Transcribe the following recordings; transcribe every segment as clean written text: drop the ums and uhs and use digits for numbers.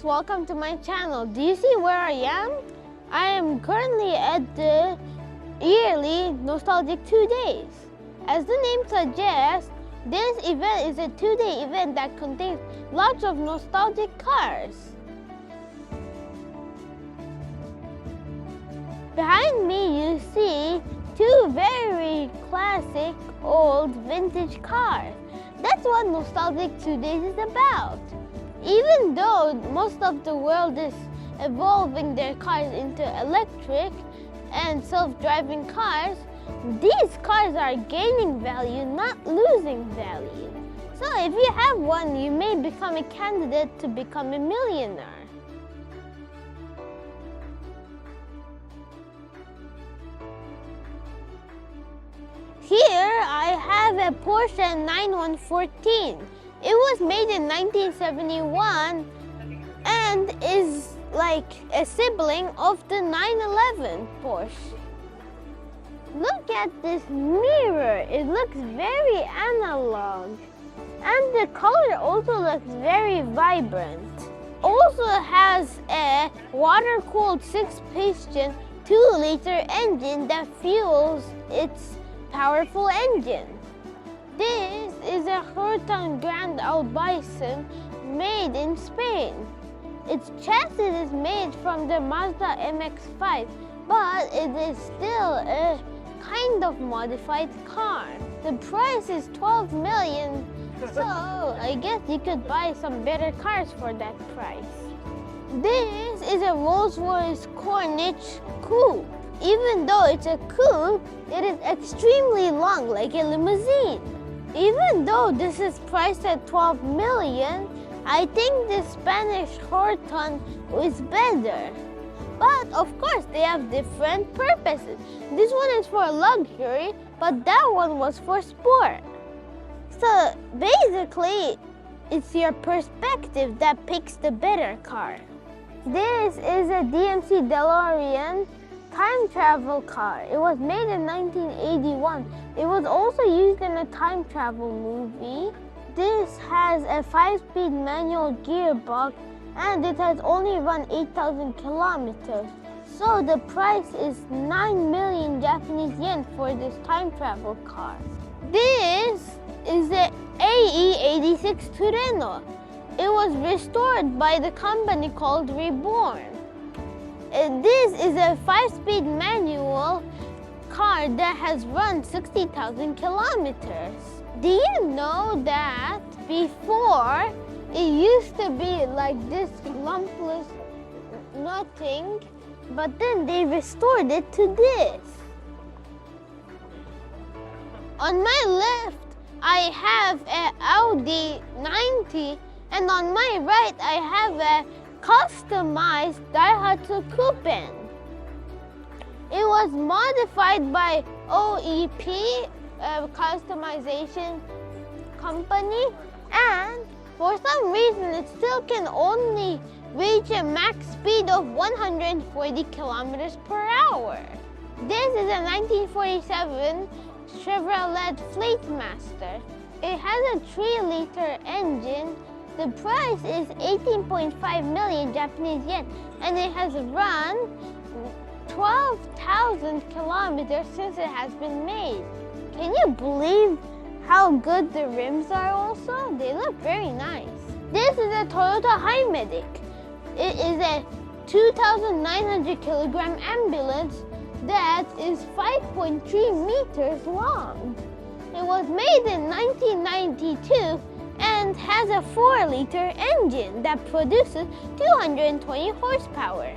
welcome to my channel. Do you see where I am? I am currently at the yearly Nostalgic 2 Days. As the name suggests, this event is a 2-day event that contains lots of nostalgic cars. Behind me you see two very classic old vintage cars. That's what Nostalgic 2 Days is about. Even though most of the world is evolving their cars into electric and self-driving cars, these cars are gaining value, not losing value. So if you have one, you may become a candidate to become a millionaire. Here I have a Porsche 9114. It was made in 1971 and is like a sibling of the 911 Porsche. Look at this mirror. It looks very analog. And the color also looks very vibrant. Also has a water-cooled 6-piston 2-liter engine that fuels its powerful engine. This is a Huracan Grand Al Bison made in Spain. Its chassis is made from the Mazda MX-5, but it is still a kind of modified car. The price is 12 million, so I guess you could buy some better cars for that price. This is a Rolls-Royce Corniche coupe. Even though it's a coupe, it is extremely long, like a limousine. Even though this is priced at 12 million, I think the Spanish Huracan is better. But of course, they have different purposes. This one is for luxury, but that one was for sport. So basically, it's your perspective that picks the better car. This is a DMC DeLorean time travel car. It was made in 1981. It was also used in a time travel movie. This has a 5-speed manual gearbox and it has only run 8,000 kilometers. So the price is 9 million Japanese yen for this time travel car. This is the AE86 Tureno. It was restored by the company called Reborn. This is a 5-speed manual car that has run 60,000 kilometers. Do you know that before it used to be like this lumpless nothing, but then they restored it to this? On my left, I have an Audi 90, and on my right, I have a customized Daihatsu Coupe. It was modified by OEP, a customization company, and for some reason it still can only reach a max speed of 140 kilometers per hour. This is a 1947 Chevrolet Fleetmaster. It has a 3-liter engine. The price is 18.5 million Japanese yen, and it has run 12,000 kilometers since it has been made. Can you believe how good the rims are also? They look very nice. This is a Toyota Hi-Medic. It is a 2,900 kilogram ambulance that is 5.3 meters long. It was made in 1992 and has a 4-liter engine that produces 220 horsepower.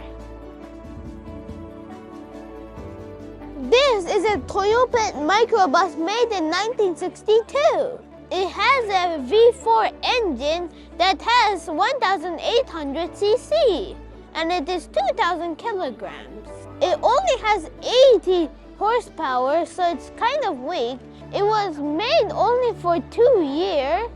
This is a Toyota microbus made in 1962. It has a V4 engine that has 1,800 cc and it is 2,000 kilograms. It only has 80 horsepower, so it's kind of weak. It was made only for 2 years,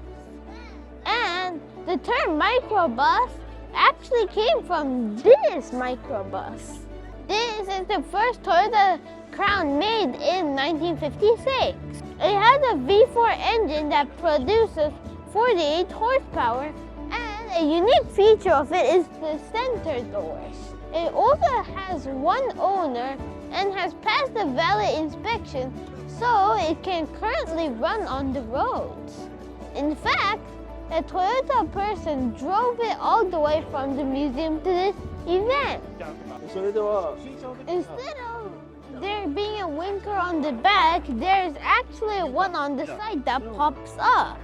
and the term microbus actually came from this microbus. This is the first Toyota Crown made in 1956. It has a V4 engine that produces 48 horsepower and A unique feature of it is the center doors. It also has one owner and has passed the valet inspection, so it can currently run on the roads. In fact, a Toyota person drove it all the way from the museum to this event. Instead of there being a winker on the back, there is actually one on the side that pops up.